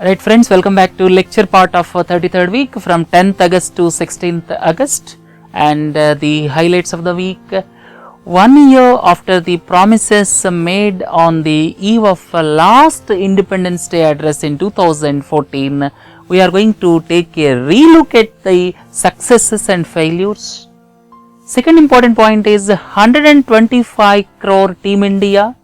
Right friends, welcome back to lecture part of 33rd week from 10th August to 16th August and the highlights of the week. 1 year after the promises made on the eve of last Independence Day address in 2014, we are going to take a relook at the successes and failures. Second important point is 125 crore Team India,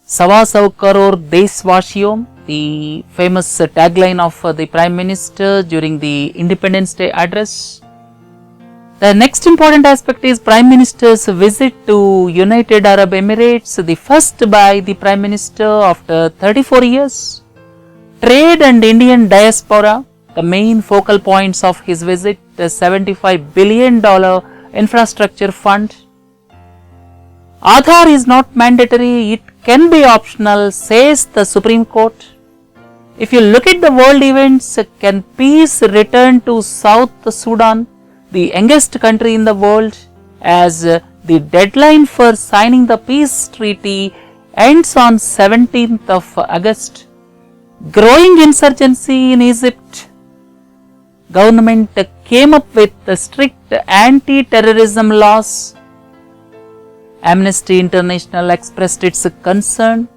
Sawa Sau Crore Deshwashiyon, the famous tagline of the Prime Minister during the Independence Day address. The next important aspect is Prime Minister's visit to United Arab Emirates, the first by the Prime Minister after 34 years. Trade and Indian diaspora, the main focal points of his visit, the $75 billion infrastructure fund. Aadhaar is not mandatory, it can be optional, says the Supreme Court. If you look at the world events, can peace return to South Sudan, the youngest country in the world, as the deadline for signing the peace treaty ends on 17th of August. Growing insurgency in Egypt. Government came up with strict anti-terrorism laws. Amnesty International expressed its concern.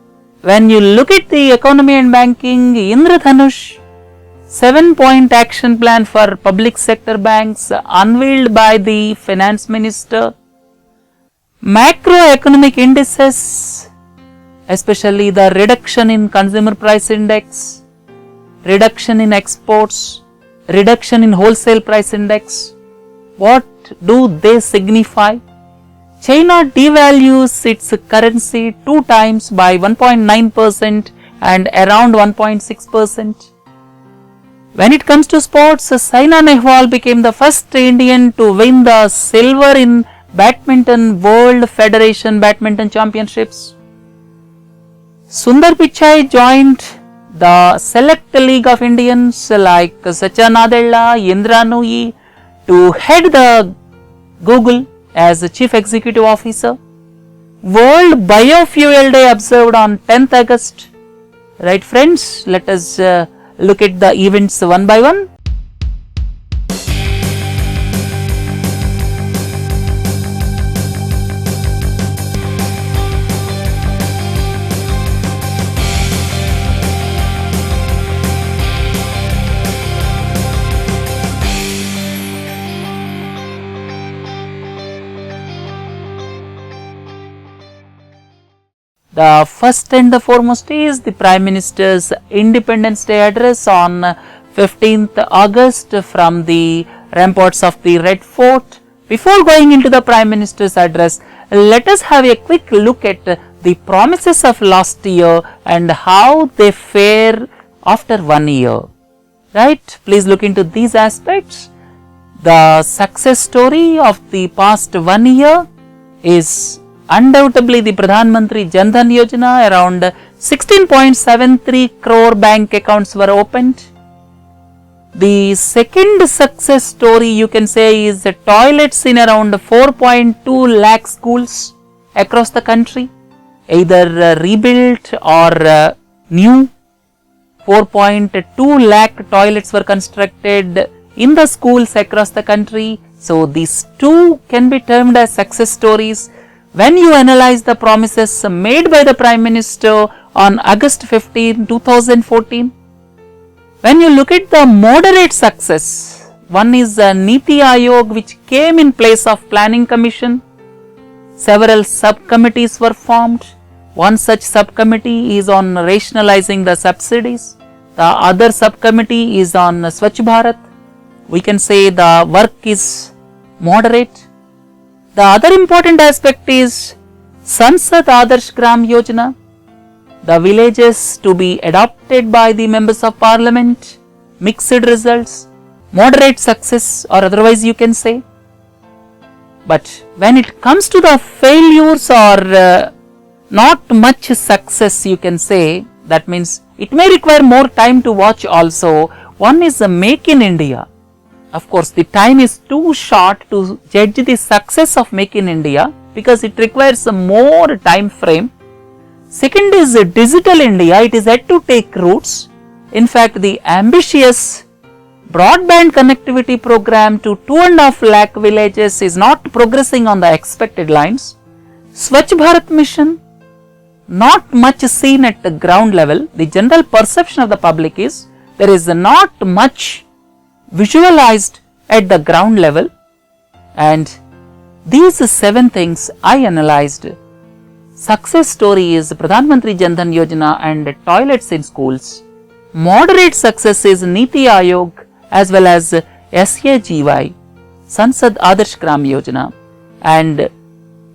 When you look at the economy and banking, Indradhanush, 7-point action plan for public sector banks unveiled by the finance minister. Macroeconomic indices, especially the reduction in consumer price index, reduction in exports, reduction in wholesale price index. What do they signify? China devalues its currency 2 times by 1.9% and around 1.6%. When it comes to sports, Saina Nehwal became the first Indian to win the silver in Badminton World Federation Badminton Championships. Sundar Pichai joined the Select League of Indians like Satya Nadella, Indra Nooyi to head the Google as the Chief Executive Officer. World Biofuel Day observed on 10th August. Right friends, let us look at the events one by one. The first and the foremost is the Prime Minister's Independence Day address on 15th August from the ramparts of the Red Fort. Before going into the Prime Minister's address, let us have a quick look at the promises of last year and how they fare after 1 year. Right? Please look into these aspects. The success story of the past 1 year is undoubtedly the Pradhan Mantri Jan Dhan Yojana. Around 16.73 crore bank accounts were opened. The second success story you can say is the toilets in around 4.2 lakh schools across the country, either rebuilt or new. 4.2 lakh toilets were constructed in the schools across the country. So these two can be termed as success stories. When you analyze the promises made by the Prime Minister on August 15, 2014, when you look at the moderate success, one is Niti Aayog, which came in place of Planning Commission. Several subcommittees were formed. One such subcommittee is on rationalizing the subsidies. The other subcommittee is on Swachh Bharat. We can say the work is moderate. The other important aspect is Sansad Adarsh Gram Yojana, the villages to be adopted by the members of parliament, mixed results, moderate success or otherwise you can say. But when it comes to the failures or not much success you can say, that means it may require more time to watch also. One is the Make in India. Of course, the time is too short to judge the success of Make in India because it requires a more time frame. Second is Digital India, it is yet to take roots. In fact, the ambitious broadband connectivity program to 2.5 lakh villages is not progressing on the expected lines. Swachh Bharat mission, not much seen at the ground level. The general perception of the public is there is not much visualized at the ground level, and these 7 things I analyzed. Success story is Pradhan Mantri Jan Dhan Yojana and toilets in schools. Moderate success is Niti Aayog as well as SAGY, Sansad Adarsh Gram Yojana, and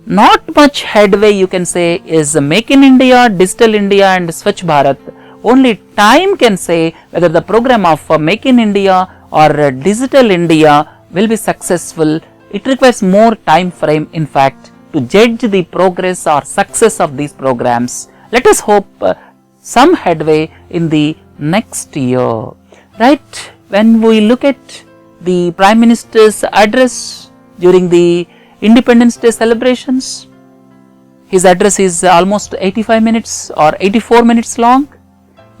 not much headway you can say is Make in India, Digital India and Swachh Bharat. Only time can say whether the program of Make in India or Digital India will be successful. It requires more time frame in fact to judge the progress or success of these programs. Let us hope some headway in the next year. Right, when we look at the Prime Minister's address during the Independence Day celebrations, his address is almost 85 minutes or 84 minutes long.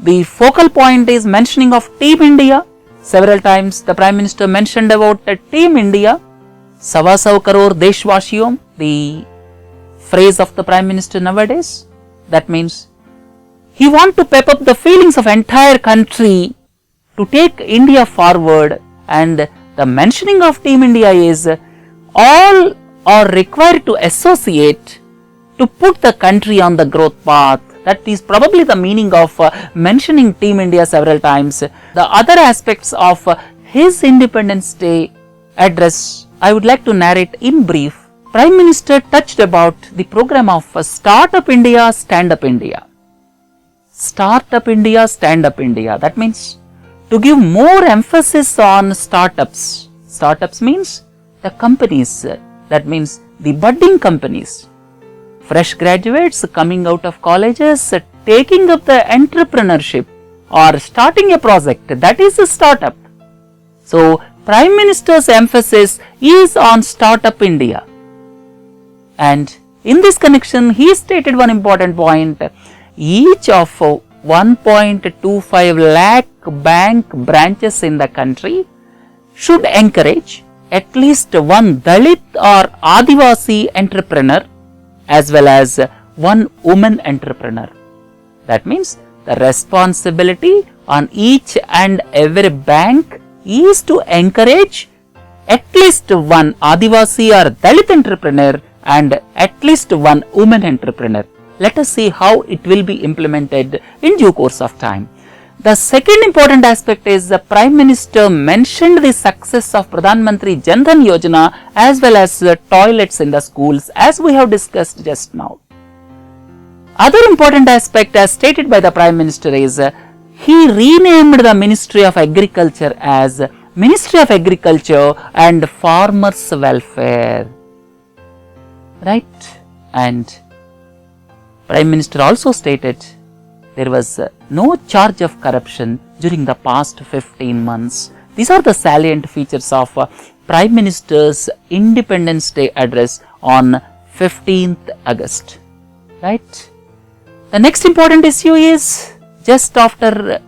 The focal point is mentioning of Team India. Several times the Prime Minister mentioned about Team India. Sawa Sau Karor Deshwashiyom, the phrase of the Prime Minister nowadays. That means he wants to pep up the feelings of entire country to take India forward, and the mentioning of Team India is all are required to associate to put the country on the growth path. That is probably the meaning of mentioning Team India several times. The other aspects of his Independence Day address I would like to narrate in brief. Prime Minister touched about the program of Startup India, Stand Up India. Startup India, Stand Up India. That means to give more emphasis on startups. Startups means the companies. That means the budding companies. Fresh graduates coming out of colleges, taking up the entrepreneurship or starting a project. That is a startup. So, Prime Minister's emphasis is on Startup India. And in this connection, he stated one important point. Each of 1.25 lakh bank branches in the country should encourage at least one Dalit or Adivasi entrepreneur as well as one woman entrepreneur. That means the responsibility on each and every bank is to encourage at least one Adivasi or Dalit entrepreneur and at least one woman entrepreneur. Let us see how it will be implemented in due course of time. The second important aspect is the Prime Minister mentioned the success of Pradhan Mantri Jan Dhan Yojana as well as toilets in the schools, as we have discussed just now. Other important aspect as stated by the Prime Minister is he renamed the Ministry of Agriculture as Ministry of Agriculture and Farmers Welfare. Right? And Prime Minister also stated there was no charge of corruption during the past 15 months. These are the salient features of Prime Minister's Independence Day address on 15th August. Right? The next important issue is just after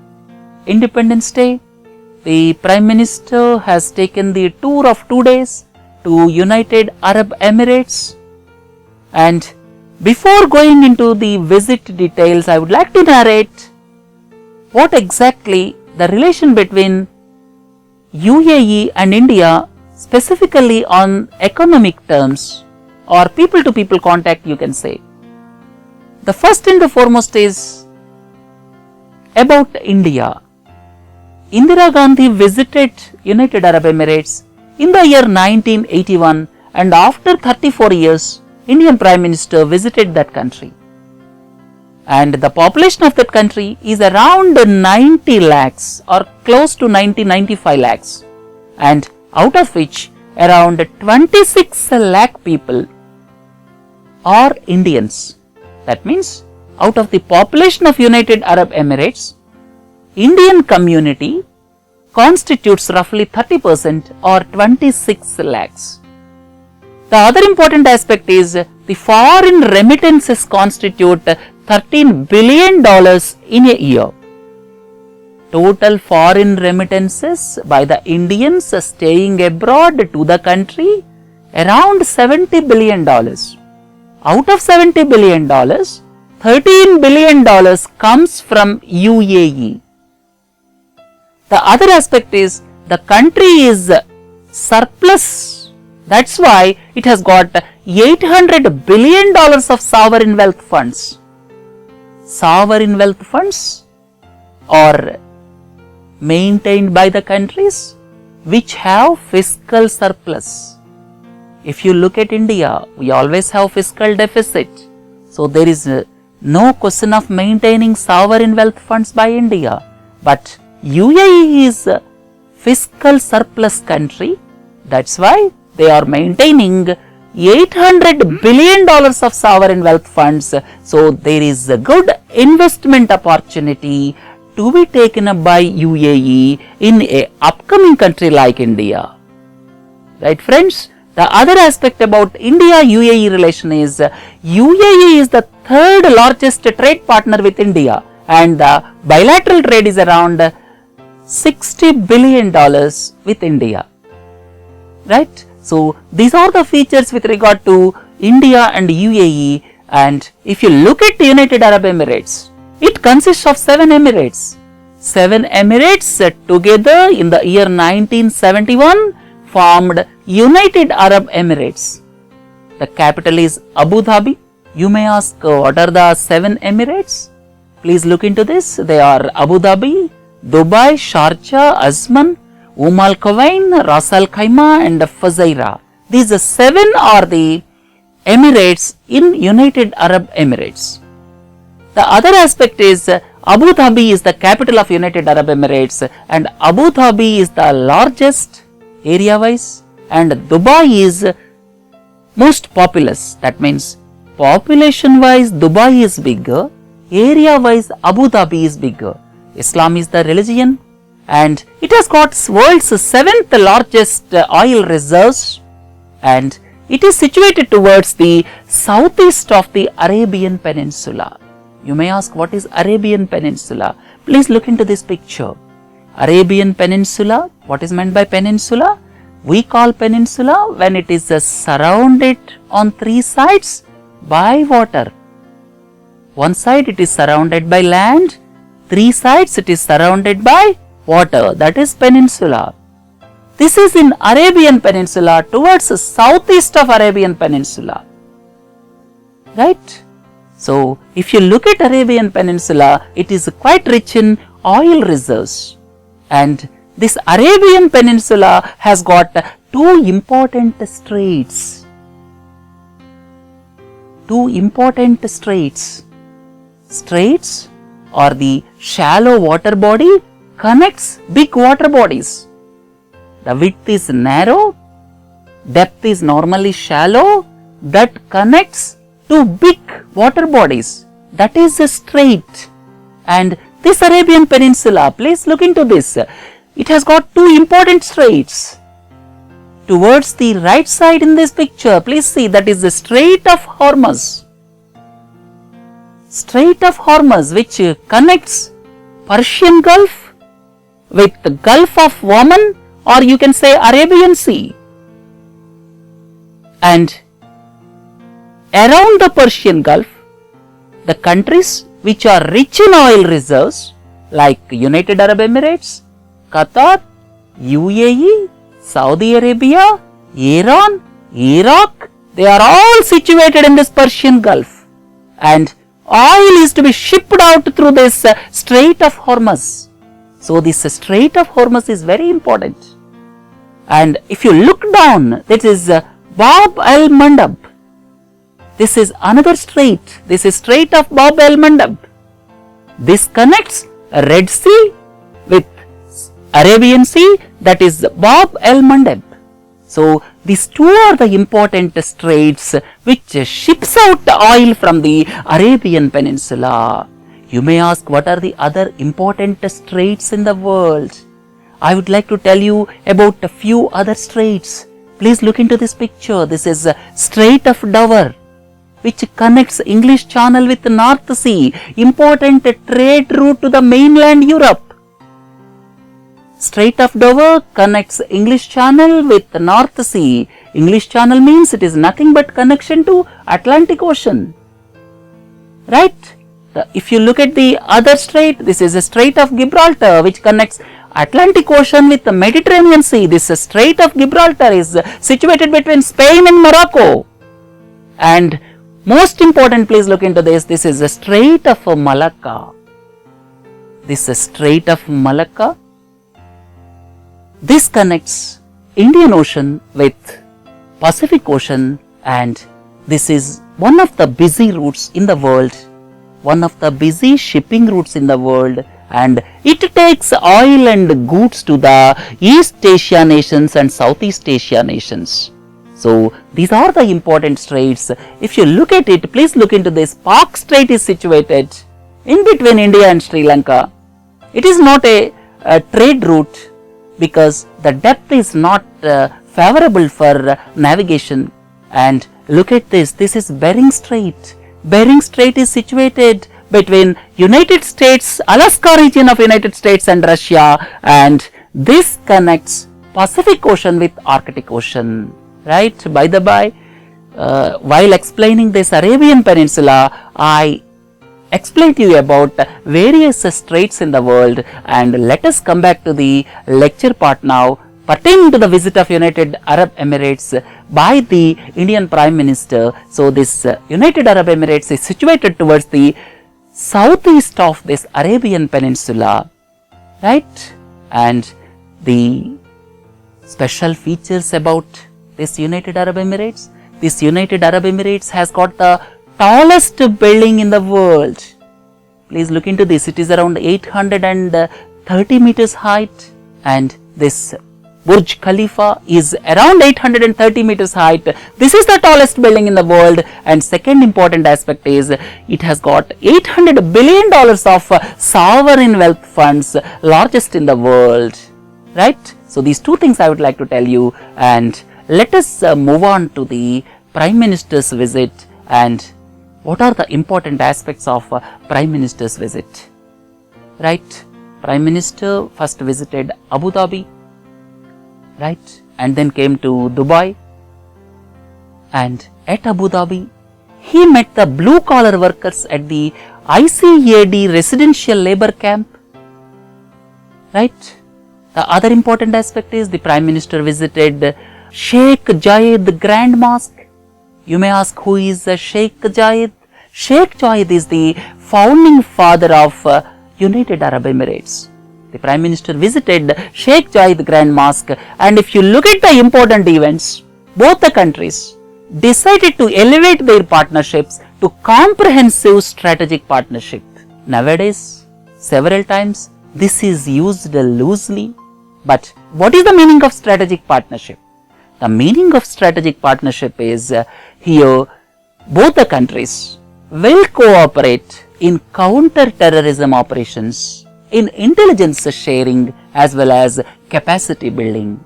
Independence Day, the Prime Minister has taken the tour of 2 days to United Arab Emirates, and before going into the visit details, I would like to narrate what exactly the relation between UAE and India, specifically on economic terms or people to people contact you can say. The first and the foremost is about India. Indira Gandhi visited United Arab Emirates in the year 1981, and after 34 years, Indian Prime Minister visited that country, and the population of that country is around 90 lakhs or close to 95 lakhs, and out of which around 26 lakh people are Indians. That means out of the population of United Arab Emirates, Indian community constitutes roughly 30% or 26 lakhs. The other important aspect is the foreign remittances constitute $13 billion in a year. total foreign remittances by the Indians staying abroad to the country around $70 billion. Out of $70 billion, $13 billion comes from UAE. The other aspect is the country is surplus. That's why it has got $800 billion of sovereign wealth funds. Sovereign wealth funds are maintained by the countries which have fiscal surplus. If you look at India, we always have fiscal deficit. So there is no question of maintaining sovereign wealth funds by India. But UAE is a fiscal surplus country. That's why they are maintaining $800 billion of sovereign wealth funds. So there is a good investment opportunity to be taken up by UAE in a upcoming country like India. Right, friends? The other aspect about India-UAE relation is UAE is the third largest trade partner with India, and the bilateral trade is around $60 billion with India. Right? So these are the features with regard to India and UAE. And if you look at the United Arab Emirates, it consists of 7 emirates. 7 emirates together in the year 1971 formed United Arab Emirates. The capital is Abu Dhabi. You may ask, what are the 7 emirates? Please look into this. They are Abu Dhabi, Dubai, Sharjah, Azman, Al Quwain, Ras Al Khaimah and Fujairah. These 7 are the emirates in United Arab Emirates. The other aspect is Abu Dhabi is the capital of United Arab Emirates, and Abu Dhabi is the largest area wise, and Dubai is most populous. That means population wise Dubai is bigger, area wise Abu Dhabi is bigger. Islam is the religion, and it has got world's 7th largest oil reserves, and it is situated towards the southeast of the Arabian Peninsula. You may ask, what is Arabian Peninsula? Please look into this picture. Arabian Peninsula, what is meant by peninsula? We call peninsula when it is surrounded on 3 sides by water. One side it is surrounded by land, 3 sides it is surrounded by water. That is peninsula. This is in Arabian Peninsula towards the southeast of Arabian Peninsula. Right? So, if you look at Arabian Peninsula, it is quite rich in oil reserves. And this Arabian Peninsula has got 2 important straits. 2 important straits. Straits or the shallow water body connects big water bodies. The width is narrow, depth is normally shallow, that connects to big water bodies. That is a strait. And this Arabian Peninsula, please look into this. It has got 2 important straits. Towards the right side in this picture, please see, that is the Strait of Hormuz. Strait of Hormuz, which connects Persian Gulf with the Gulf of Oman, or you can say Arabian Sea. And around the Persian Gulf, the countries which are rich in oil reserves like United Arab Emirates, Qatar, UAE, Saudi Arabia, Iran, Iraq, they are all situated in this Persian Gulf, and oil is to be shipped out through this Strait of Hormuz. So this Strait of Hormuz is very important. And if you look down, this is Bab al-Mandab. This is another strait. This is Strait of Bab al-Mandab. This connects Red Sea with Arabian Sea, that is Bab al-Mandab. So these 2 are the important straits which ships out the oil from the Arabian Peninsula. You may ask, what are the other important straits in the world? I would like to tell you about a few other straits. Please look into this picture. This is Strait of Dover, which connects English Channel with the North Sea, important trade route to the mainland Europe. Strait of Dover connects English Channel with the North Sea. English Channel means it is nothing but connection to Atlantic Ocean. Right? If you look at the other strait, this is a Strait of Gibraltar which connects Atlantic Ocean with the Mediterranean Sea. This Strait of Gibraltar is situated between Spain and Morocco. And most important, please look into this. This is the Strait of Malacca. This is Strait of Malacca. This connects Indian Ocean with Pacific Ocean, and this is one of the busy routes in the world, one of the busy shipping routes in the world, and it takes oil and goods to the East Asia nations and Southeast Asia nations. So these are the important straits. If you look at it, please look into this. Pak Strait is situated in between India and Sri Lanka. It is not a trade route because the depth is not favorable for navigation. And look at this. This is Bering Strait. Bering Strait is situated between United States, Alaska region of United States and Russia, and this connects Pacific Ocean with Arctic Ocean. Right? By the by, while explaining this Arabian Peninsula, I explained to you about various straits in the world, and let us come back to the lecture part now pertaining to the visit of United Arab Emirates by the Indian Prime Minister. So this United Arab Emirates is situated towards the southeast of this Arabian Peninsula, right? And the special features about this United Arab Emirates. This United Arab Emirates has got the tallest building in the world. Please look into this. It is around 830 meters height, and this Burj Khalifa is around 830 meters height. This is the tallest building in the world. And second important aspect is it has got $800 billion of sovereign wealth funds, largest in the world. Right? So these two things I would like to tell you, and let us move on to the Prime Minister's visit and what are the important aspects of Prime Minister's visit. Right? Prime Minister first visited Abu Dhabi, right, and then came to Dubai, and at Abu Dhabi he met the blue collar workers at the ICAD residential labor camp, right. The other important aspect is the Prime Minister visited Sheikh Zayed Grand Mosque. You may ask, who is Sheikh Zayed? Sheikh Zayed is the founding father of United Arab Emirates. The Prime Minister visited Sheikh Zayed Grand Mosque, and if you look at the important events, both the countries decided to elevate their partnerships to comprehensive strategic partnership. Nowadays, several times this is used loosely, but what is the meaning of strategic partnership? The meaning of strategic partnership is here both the countries will cooperate in counter-terrorism operations, in intelligence sharing as well as capacity building,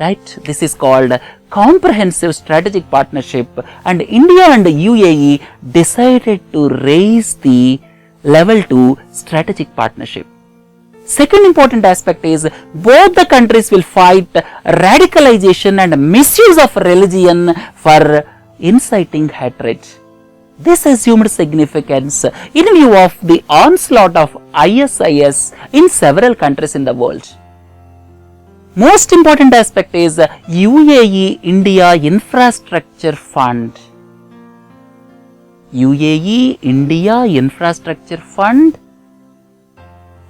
right? This is called comprehensive strategic partnership, and India and UAE decided to raise the level to strategic partnership. Second important aspect is both the countries will fight radicalization and misuse of religion for inciting hatred. This assumed significance in view of the onslaught of ISIS in several countries in the world. Most important aspect is UAE India Infrastructure Fund. UAE India Infrastructure Fund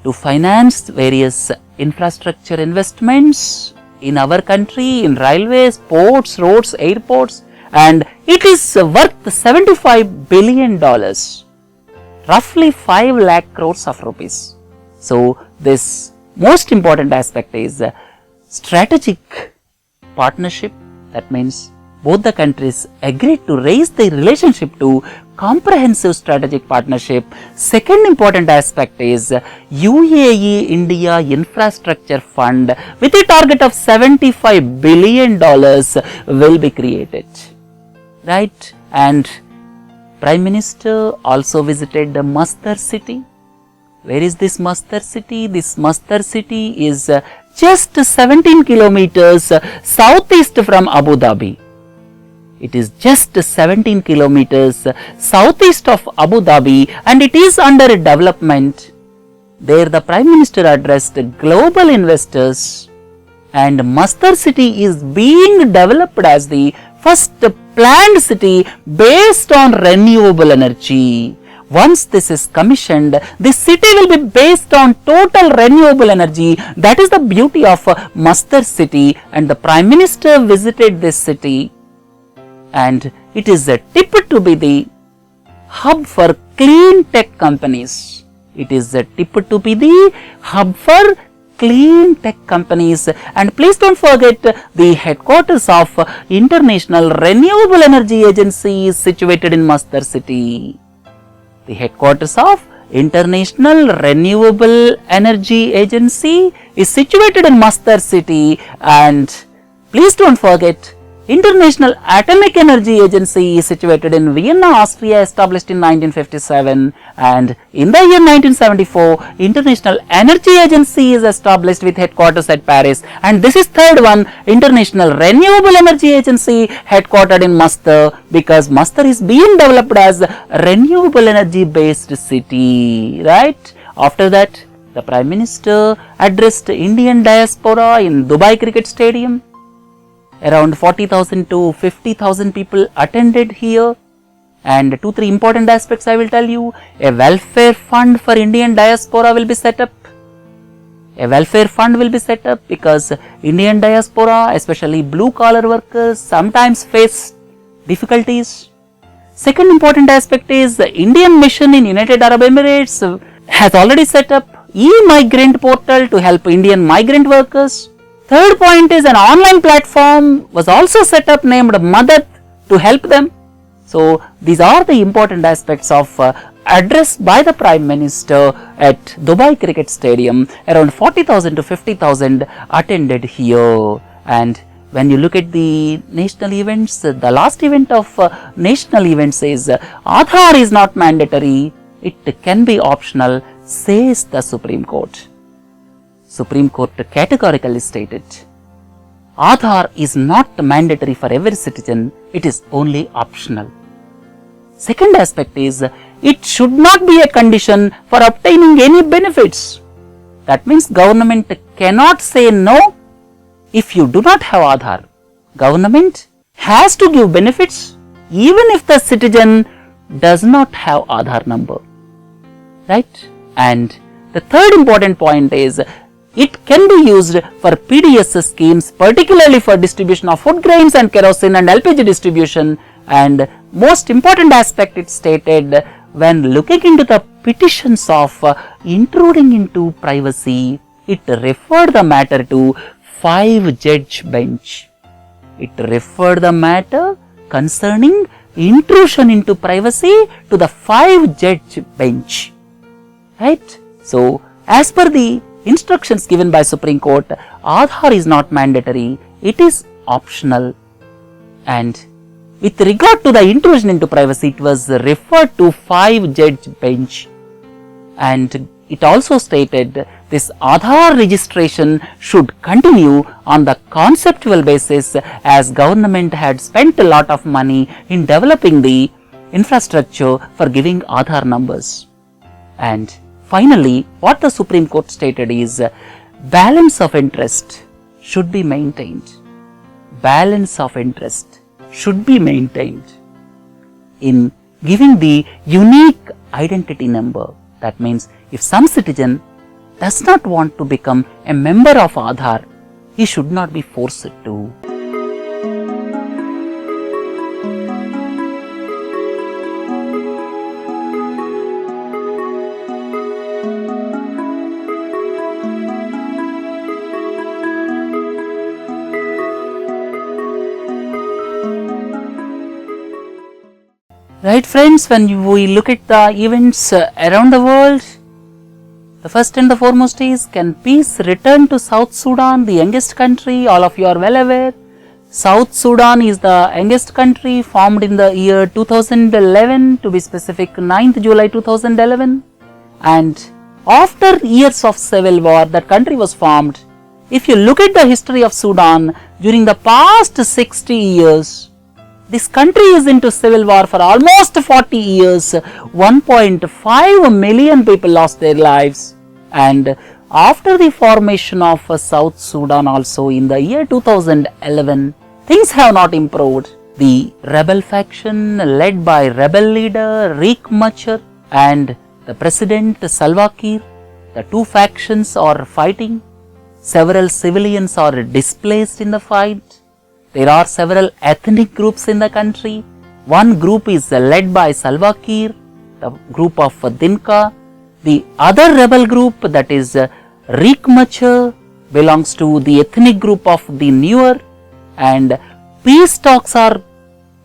to finance various infrastructure investments in our country, in railways, ports, roads, airports, and it is worth $75 billion, roughly 5 lakh crores of rupees. So this most important aspect is strategic partnership. That means both the countries agreed to raise their relationship to comprehensive strategic partnership. Second important aspect is UAE India Infrastructure Fund with a target of $75 billion will be created, right? And Prime Minister also visited the Masdar city. Where is this Masdar city? This Masdar city is just 17 kilometers southeast from Abu Dhabi. It is just 17 kilometers southeast of Abu Dhabi and it is under development. There the Prime Minister addressed global investors and Masdar city is being developed as the first planned city based on renewable energy. Once this is commissioned, this city will be based on total renewable energy. That is the beauty of Masdar city, and the Prime Minister visited this city. And it is a tip to be the hub for clean tech companies. It is a tip to be the hub for clean tech companies. And please don't forget the headquarters of International Renewable Energy Agency is situated in Masdar city. The headquarters of International Renewable Energy Agency is situated in Masdar city, and please don't forget International Atomic Energy Agency is situated in Vienna, Austria, established in 1957, and in the year 1974, International Energy Agency is established with headquarters at Paris, and this is third one, International Renewable Energy Agency headquartered in Masdar, because Masdar is being developed as a renewable energy based city, right? After that, the Prime Minister addressed Indian diaspora in Dubai Cricket Stadium. Around 40,000 to 50,000 people attended here, and 2-3 important aspects I will tell you. A welfare fund for Indian diaspora will be set up. A welfare fund will be set up because Indian diaspora, especially blue collar workers, sometimes face difficulties. Second important aspect is the Indian mission in United Arab Emirates has already set up e-migrant portal to help Indian migrant workers. Third point is an online platform was also set up named Madad to help them. So these are the important aspects of address by the Prime Minister at Dubai Cricket Stadium. Around 40,000 to 50,000 attended here. And when you look at the national events, the last event of national events is Aadhaar is not mandatory, it can be optional, says the Supreme Court. Supreme Court categorically stated, Aadhaar is not mandatory for every citizen, it is only optional. Second aspect is, it should not be a condition for obtaining any benefits. That means government cannot say no if you do not have Aadhaar. Government has to give benefits even if the citizen does not have Aadhaar number. Right? And the third important point is, it can be used for PDS schemes, particularly for distribution of food grains and kerosene and LPG distribution. And most important aspect, it stated, when looking into the petitions of intruding into privacy, it referred the matter to 5-judge bench. It referred the matter concerning intrusion into privacy to the 5-judge bench. Right? So, as per the instructions given by Supreme Court, Aadhaar is not mandatory, it is optional. And with regard to the intrusion into privacy, it was referred to 5-judge bench. And it also stated this Aadhaar registration should continue on the conceptual basis, as government had spent a lot of money in developing the infrastructure for giving Aadhaar numbers. And finally, what the Supreme Court stated is, balance of interest should be maintained. Balance of interest should be maintained in giving the unique identity number. That means, if some citizen does not want to become a member of Aadhaar, he should not be forced to. Right friends, when we look at the events around the world, the first and the foremost is, can peace return to South Sudan, the youngest country? All of you are well aware. South Sudan is the youngest country, formed in the year 2011, to be specific 9th July 2011. And after years of civil war, that country was formed if you look at the history of Sudan during the past 60 years, this country is into civil war for almost 40 years. 1.5 million people lost their lives. And after the formation of South Sudan also in the year 2011, things have not improved. The rebel faction led by rebel leader Riek Machar and the President Salva Kiir, the two factions are fighting. Several civilians are displaced in the fight. There are several ethnic groups in the country. One group is led by Salva Kiir, the group of Dinka. The other rebel group, that is Riek Machar, belongs to the ethnic group of the Nuer, and peace talks are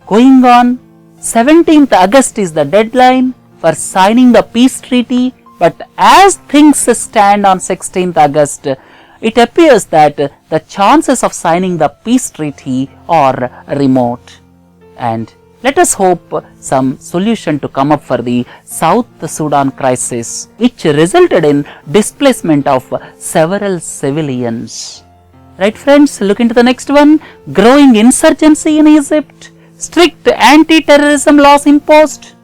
going on. 17th August is the deadline for signing the peace treaty, but as things stand on 16th August, it appears that the chances of signing the peace treaty are remote. And let us hope some solution to come up for the South Sudan crisis, which resulted in displacement of several civilians. Right friends, look into the next one. Growing insurgency in Egypt. Strict anti-terrorism laws imposed.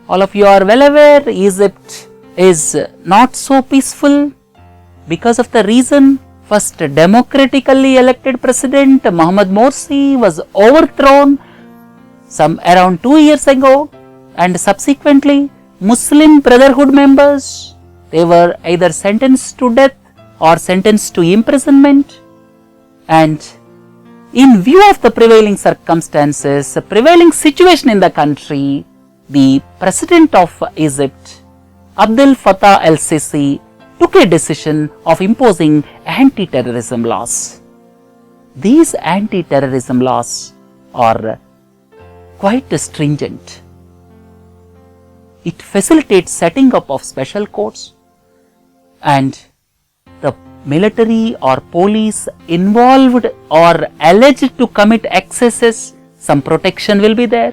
All of you are well aware, Egypt is not so peaceful because of the reason, first democratically elected president Mohamed Morsi was overthrown some around 2 years ago, and subsequently Muslim Brotherhood members, they were either sentenced to death or sentenced to imprisonment. And in view of the prevailing circumstances, the prevailing situation in the country, the President of Egypt, Abdel Fattah el-Sisi, took a decision of imposing anti-terrorism laws. These anti-terrorism laws are quite stringent. It facilitates setting up of special courts, and the military or police involved or alleged to commit excesses, some protection will be there.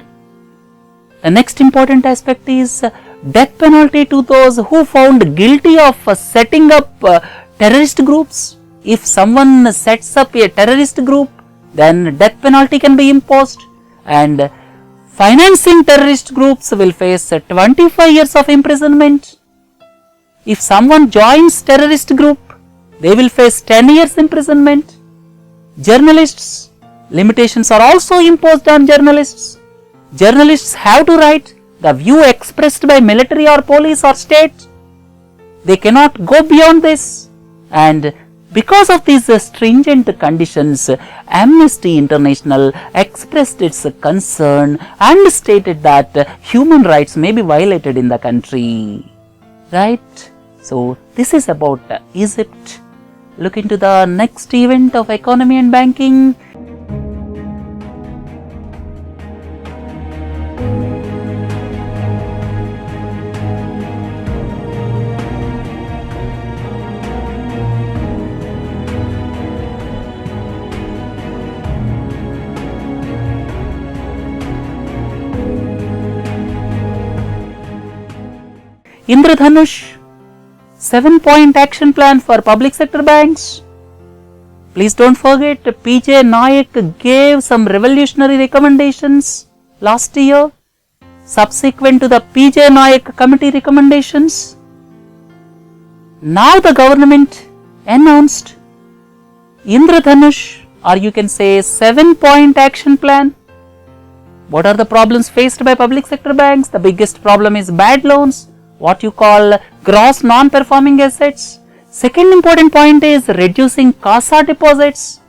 The next important aspect is death penalty to those who found guilty of setting up terrorist groups. If someone sets up a terrorist group, then death penalty can be imposed, and financing terrorist groups will face 25 years of imprisonment. If someone joins terrorist group, they will face 10 years imprisonment. Journalists, limitations are also imposed on journalists. Journalists have to write the view expressed by military or police or state. They cannot go beyond this. And because of these stringent conditions, Amnesty International expressed its concern and stated that human rights may be violated in the country. Right? So this is about Egypt. Look into the next event of economy and banking. Indradhanush, 7-point action plan for public sector banks. Please don't forget, PJ Nayak gave some revolutionary recommendations last year. Subsequent to the PJ Nayak committee recommendations, now the government announced Indradhanush, or you can say 7-point action plan. What are the problems faced by public sector banks? The biggest problem is bad loans, what you call gross non-performing assets. Second important point is reducing CASA deposits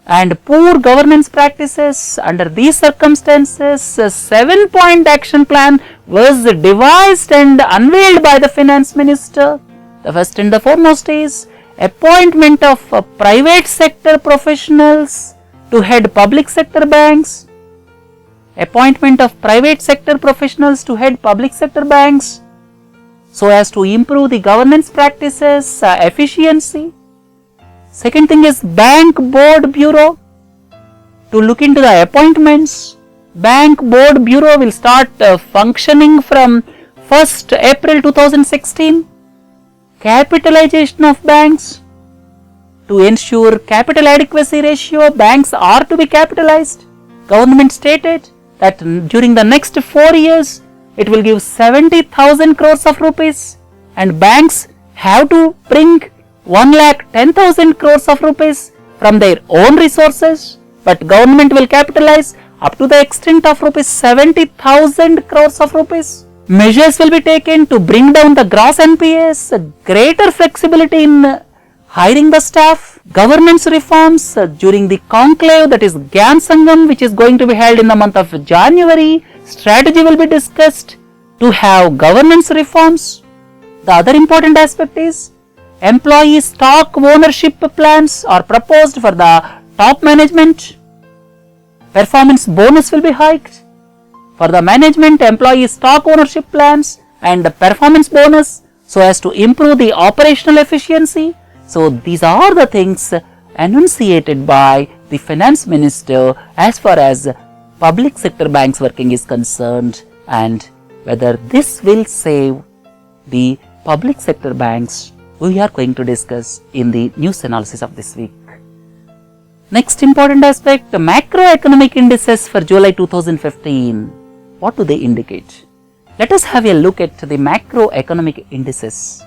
and poor governance practices. Under these circumstances, a 7-point action plan was devised and unveiled by the finance minister. The first and the foremost is appointment of private sector professionals to head public sector banks. Appointment of private sector professionals to head public sector banks so as to improve the governance practices, efficiency. Second thing is Bank Board Bureau to look into the appointments. Bank Board Bureau will start functioning from 1st April 2016. Capitalization of banks to ensure capital adequacy ratio, banks are to be capitalized. Government stated that during the next 4 years, it will give 70,000 crores of rupees, and banks have to bring 1,10,000 crores of rupees from their own resources, but government will capitalize up to the extent of rupees 70,000 crores of rupees. Measures will be taken to bring down the gross NPAs, greater flexibility in hiring the staff, governance reforms during the conclave, that is Gyan Sangam, which is going to be held in the month of January. Strategy will be discussed to have governance reforms. The other important aspect is employee stock ownership plans are proposed for the top management. Performance bonus will be hiked. For the management, employee stock ownership plans and performance bonus so as to improve the operational efficiency. So these are the things enunciated by the finance minister as far as public sector banks working is concerned, and whether this will save the public sector banks, we are going to discuss in the news analysis of this week. Next important aspect, the macroeconomic indices for July 2015. What do they indicate? Let us have a look at the macroeconomic indices.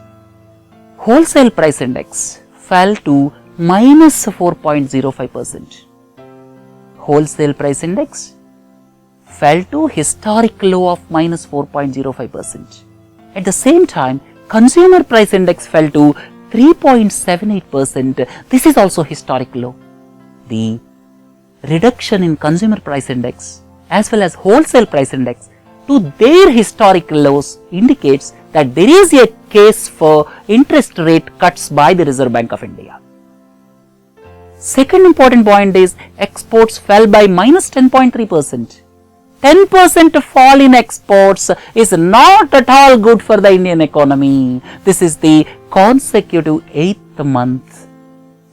Wholesale price index fell to minus 4.05%. Wholesale price index fell to historic low of minus 4.05%. At the same time, consumer price index fell to 3.78%. This is also historic low. The reduction in consumer price index as well as wholesale price index to their historic lows indicates that there is a case for interest rate cuts by the Reserve Bank of India. Second important point is exports fell by minus 10.3%. 10% fall in exports is not at all good for the Indian economy. This is the consecutive 8th month.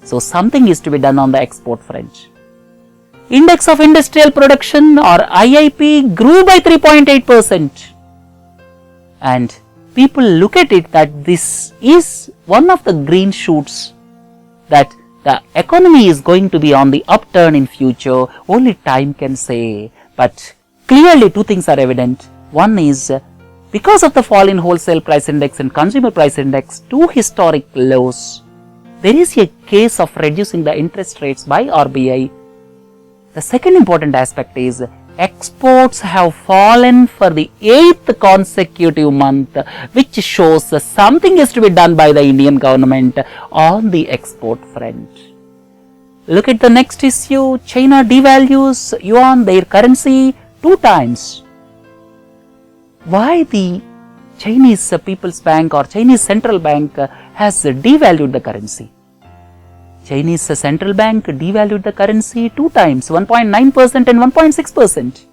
So something is to be done on the export front. Index of Industrial Production or IIP grew by 3.8%. And people look at it that this is one of the green shoots that the economy is going to be on the upturn in future. Only time can say. But clearly two things are evident. One is because of the fall in wholesale price index and consumer price index to historic lows, there is a case of reducing the interest rates by RBI. The second important aspect is exports have fallen for the 8th consecutive month, which shows something is to be done by the Indian government on the export front. Look at the next issue. China devalues yuan, their currency, 2 times. Why the Chinese People's Bank or Chinese Central Bank has devalued the currency? Chinese Central Bank devalued the currency 2 times, 1.9% and 1.6%.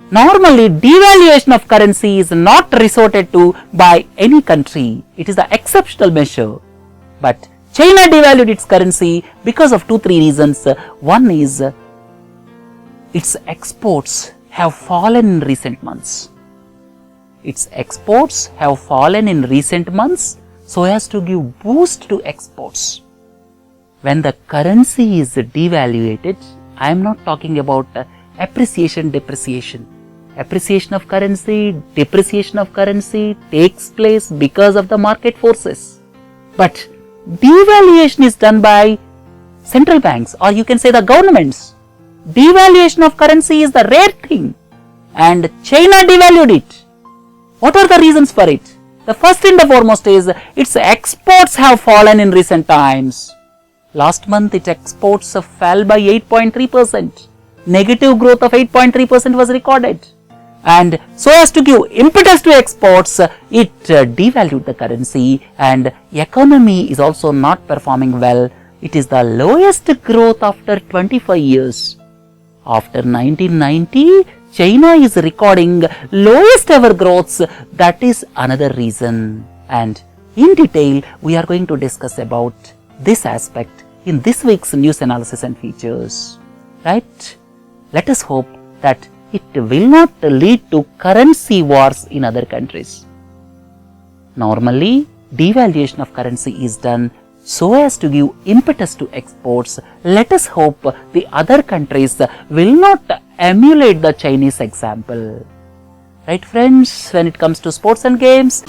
Normally, devaluation of currency is not resorted to by any country. It is an exceptional measure. But China devalued its currency because of 2-3 reasons. One is its exports have fallen in recent months. Its exports have fallen in recent months so as to give boost to exports. When the currency is devaluated, I am not talking about appreciation, depreciation. Appreciation of currency, depreciation of currency takes place because of the market forces. But devaluation is done by central banks, or you can say the governments. Devaluation of currency is the rare thing, and China devalued it. What are the reasons for it? The first and the foremost is its exports have fallen in recent times. Last month, its exports fell by 8.3%. Negative growth of 8.3% was recorded. And so as to give impetus to exports, it devalued the currency, and economy is also not performing well. It is the lowest growth after 25 years. After 1990, China is recording lowest ever growths. That is another reason. And in detail, we are going to discuss about this aspect in this week's news analysis and features. Right? Let us hope that it will not lead to currency wars in other countries. Normally, devaluation of currency is done so as to give impetus to exports. Let us hope the other countries will not emulate the Chinese example. Right friends, when it comes to sports and games,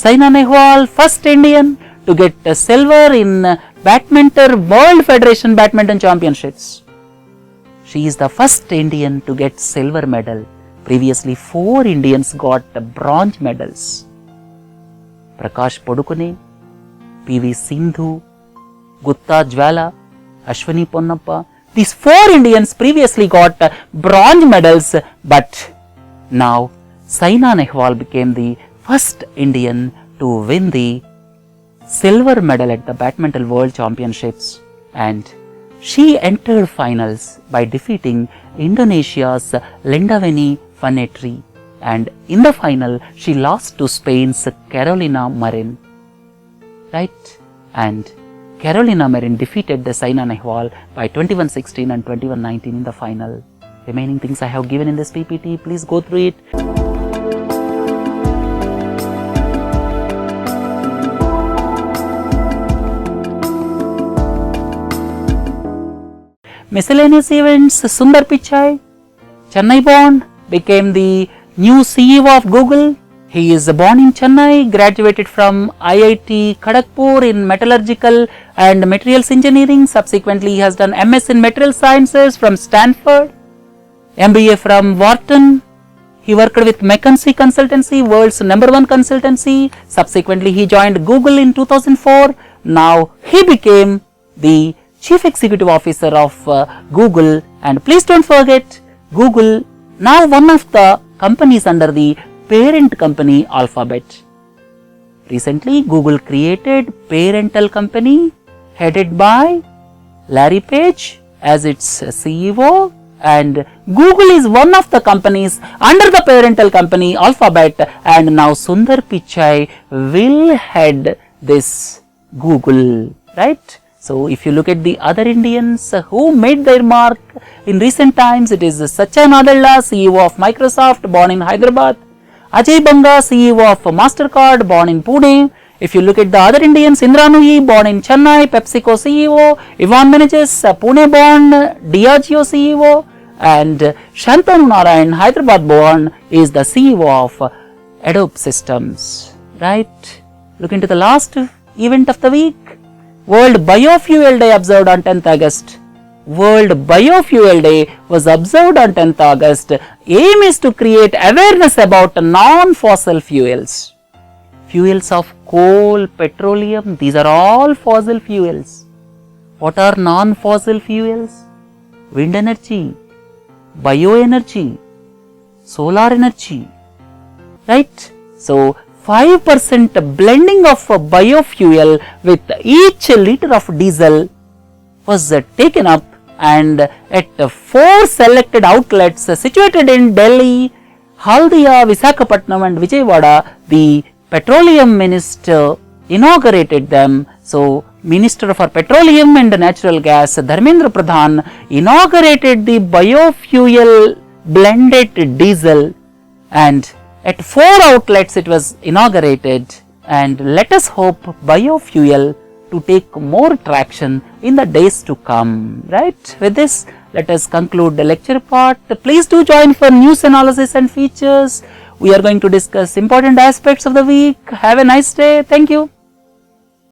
Saina Nehwal, first Indian to get silver in Badminton World Federation Badminton Championships. She is the first Indian to get silver medal. Previously 4 Indians got bronze medals. Prakash Podukune, PV Sindhu, Gutta Jwala, Ashwini Ponnappa. These 4 Indians previously got bronze medals, but now Saina Nehwal became the first Indian to win the silver medal at the Badminton World Championships, and she entered finals by defeating Indonesia's Lindaveni Fanetri, and in the final she lost to Spain's Carolina Marin. Right? And Carolina Marin defeated the Saina Nehwal by 21-16 and 21-19 in the final. Remaining things I have given in this PPT, please go through it. Miscellaneous events, Sundar Pichai, Chennai born, became the new CEO of Google. He is born in Chennai, graduated from IIT Kharagpur in Metallurgical and Materials Engineering. Subsequently, he has done MS in Material Sciences from Stanford, MBA from Wharton. He worked with McKinsey Consultancy, world's #1 consultancy. Subsequently, he joined Google in 2004. Now, he became the Chief Executive Officer of Google, and please don't forget, Google now one of the companies under the parent company Alphabet. Recently, Google created parental company headed by Larry Page as its CEO, and Google is one of the companies under the parental company Alphabet, and now Sundar Pichai will head this Google, right? So, if you look at the other Indians who made their mark in recent times, it is Satya Nadella, CEO of Microsoft, born in Hyderabad. Ajay Banga, CEO of MasterCard, born in Pune. If you look at the other Indians, Indra Nooyi, born in Chennai, PepsiCo CEO. Ivan Menezes, Pune born, Diageo CEO. And Shantanu Narayan, Hyderabad born, is the CEO of Adobe Systems. Right? Look into the last event of the week. World Biofuel Day observed on 10th August. World Biofuel Day was observed on 10th August. Aim is to create awareness about non-fossil fuels. Fuels of coal, petroleum, these are all fossil fuels. What are non-fossil fuels? Wind energy, bioenergy, solar energy, right? So, 5% blending of biofuel with each liter of diesel was taken up, and at 4 selected outlets situated in Delhi, Haldia, Visakhapatnam and Vijayawada, the petroleum minister inaugurated them. So, Minister for Petroleum and Natural Gas Dharmendra Pradhan inaugurated the biofuel blended diesel, and at 4 outlets it was inaugurated, and let us hope biofuel to take more traction in the days to come, right? With this, let us conclude the lecture part. Please do join for news analysis and features. We are going to discuss important aspects of the week. Have a nice day. Thank you.